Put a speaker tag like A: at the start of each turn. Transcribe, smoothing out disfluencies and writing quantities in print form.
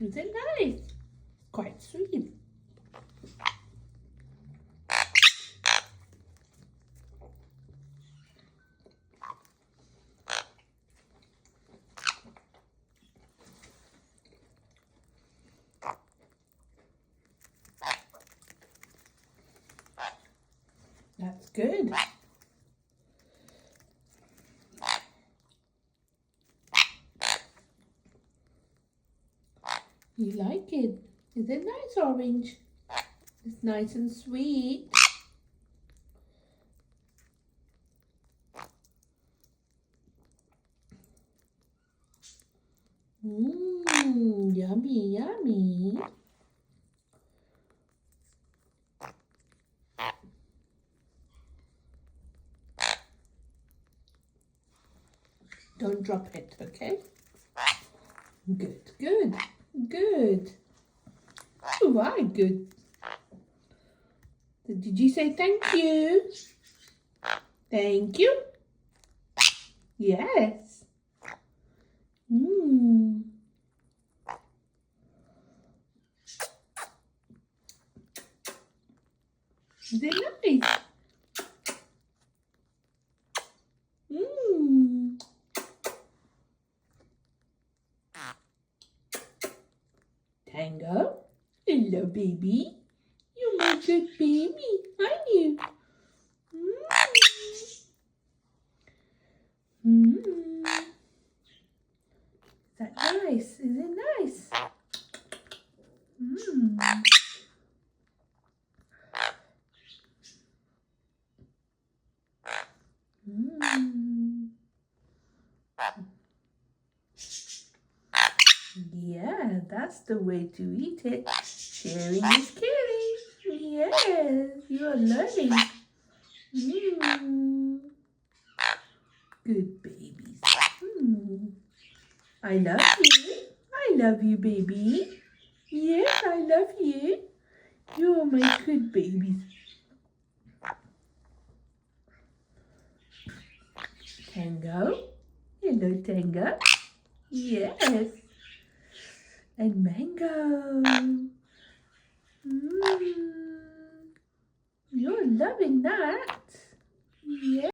A: Is it nice? Quite sweet. That's good. You like it? Is it nice, Orange? It's nice and sweet. Mmm, yummy, yummy. Don't drop it, okay? Good, good, good. Oh, right, good. Did you say thank you? Thank you? Yes. Mmm. Is it nice? Mmm. Tango? Hello, baby. You're my good baby, aren't you? Mmm. Mmm. Is that nice? Is it nice? Mmm. Mmm. Yeah, that's the way to eat it. Sharing is caring. Yes, you are learning. Mmm. Good babies. Mmm. I love you. I love you, baby. Yes, I love you. You are my good babies. Tango. Hello, Tango. Yes. And Mango. Mmm. You're loving that. Yes.